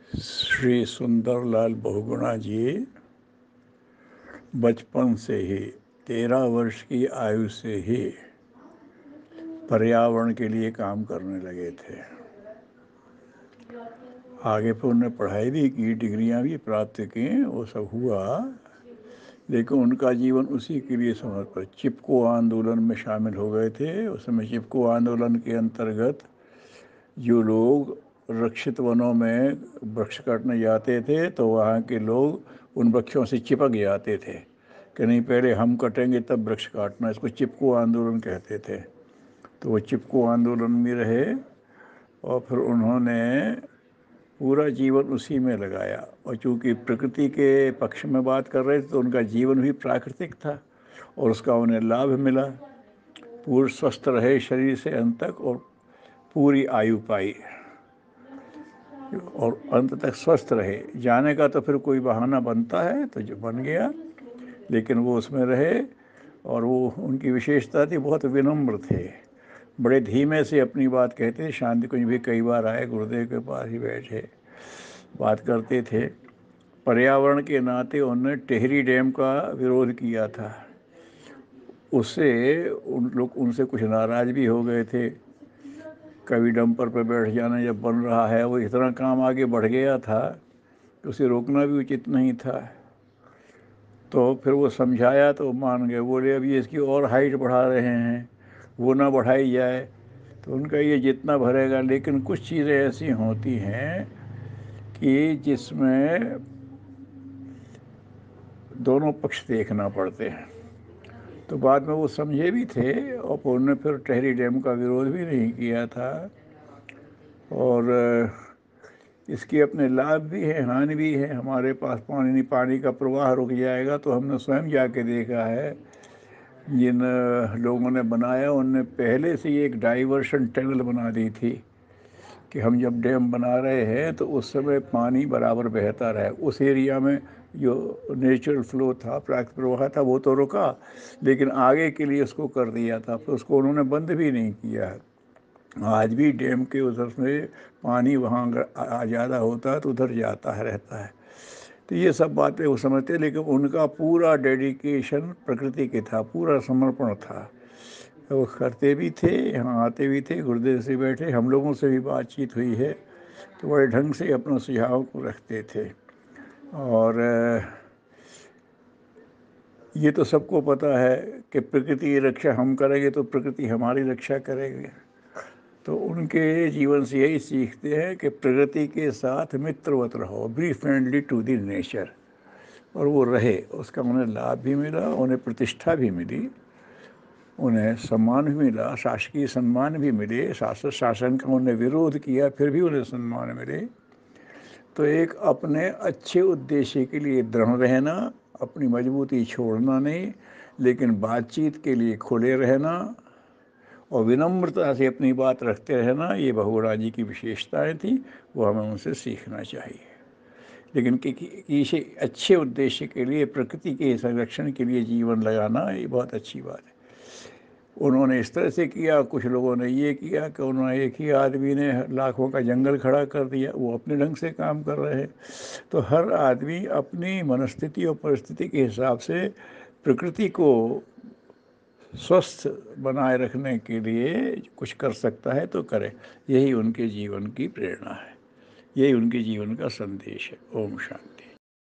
श्री सुंदरलाल बहुगुणा जी बचपन से ही 13 वर्ष की आयु से ही पर्यावरण के लिए काम करने लगे थे। आगे फिर उन्होंने पढ़ाई भी की, डिग्रियां भी प्राप्त की, वो सब हुआ, लेकिन उनका जीवन उसी के लिए समर्पित। चिपको आंदोलन में शामिल हो गए थे। उस समय चिपको आंदोलन के अंतर्गत जो लोग रक्षित वनों में वृक्ष काटने जाते थे तो वहाँ के लोग उन वृक्षों से चिपक जाते थे कि नहीं, पहले हम कटेंगे तब वृक्ष काटना। इसको चिपको आंदोलन कहते थे। तो वो चिपको आंदोलन में रहे और फिर उन्होंने पूरा जीवन उसी में लगाया। और चूँकि प्रकृति के पक्ष में बात कर रहे थे तो उनका जीवन भी प्राकृतिक था और उसका उन्हें लाभ मिला। पूर्ण स्वस्थ रहे शरीर से अंत तक और पूरी आयु पाई और अंत तक स्वस्थ रहे। जाने का तो फिर कोई बहाना बनता है, तो जो बन गया, लेकिन वो उसमें रहे। और वो उनकी विशेषता थी, बहुत विनम्र थे, बड़े धीमे से अपनी बात कहते थे। शांति कुंज भी कई बार आए, गुरुदेव के पास ही बैठे बात करते थे। पर्यावरण के नाते उन्होंने टेहरी डैम का विरोध किया था। उससे उन लोग उनसे कुछ नाराज़ भी हो गए थे। कभी डंपर पर बैठ जाना जब बन रहा है, वो इतना काम आगे बढ़ गया था कि उसे रोकना भी उचित नहीं था। तो फिर वो समझाया तो मान गए। बोले अभी इसकी और हाइट बढ़ा रहे हैं, वो ना बढ़ाई जाए। तो उनका ये जितना भरेगा। लेकिन कुछ चीज़ें ऐसी होती हैं कि जिसमें दोनों पक्ष देखना पड़ते हैं। तो बाद में वो समझे भी थे और उन्होंने फिर टेहरी डैम का विरोध भी नहीं किया था। और इसके अपने लाभ भी हैं, हानि भी है। हमारे पास पानी का प्रवाह रुक जाएगा तो हमने स्वयं जाके देखा है। जिन लोगों ने बनाया उनने पहले से ही एक डाइवर्शन टनल बना दी थी कि हम जब डैम बना रहे हैं तो उस समय पानी बराबर बहता रहे। उस एरिया में जो नेचुरल फ्लो था, प्राकृतिक प्रवाह था, वो तो रुका, लेकिन आगे के लिए उसको कर दिया था। फिर उसको उन्होंने बंद भी नहीं किया। आज भी डैम के उधर से पानी वहाँ अगर ज़्यादा होता है तो उधर जाता है, रहता है। तो ये सब बातें वो समझते, लेकिन उनका पूरा डेडिकेशन प्रकृति के था, पूरा समर्पण था। वो करते भी थे, यहाँ आते भी थे, गुरुदेव से बैठे, हम लोगों से भी बातचीत हुई है, तो बड़े ढंग से अपने सुझाव को रखते थे। और ये तो सबको पता है कि प्रकृति की रक्षा हम करेंगे तो प्रकृति हमारी रक्षा करेगी। तो उनके जीवन से यही सीखते हैं कि प्रकृति के साथ मित्रवत रहो, be friendly to the nature. और वो रहे, उसका उन्हें लाभ भी मिला, उन्हें प्रतिष्ठा भी मिली, उन्हें सम्मान भी मिला, शासकीय सम्मान भी मिले। शासन का उन्हें विरोध किया फिर भी उन्हें सम्मान मिले। तो एक अपने अच्छे उद्देश्य के लिए दृढ़ रहना, अपनी मजबूती छोड़ना नहीं, लेकिन बातचीत के लिए खुले रहना और विनम्रता से अपनी बात रखते रहना, ये बहुगुणा जी की विशेषताएं थी। वो हमें उनसे सीखना चाहिए। लेकिन किसी अच्छे उद्देश्य के लिए, प्रकृति के संरक्षण के लिए जीवन लगाना, ये बहुत अच्छी बात है। उन्होंने इस तरह से किया। कुछ लोगों ने ये किया कि उन्होंने, एक ही आदमी ने लाखों का जंगल खड़ा कर दिया, वो अपने ढंग से काम कर रहे हैं। तो हर आदमी अपनी मनस्थिति और परिस्थिति के हिसाब से प्रकृति को स्वस्थ बनाए रखने के लिए कुछ कर सकता है तो करे। यही उनके जीवन की प्रेरणा है, यही उनके जीवन का संदेश है। ओम शांति।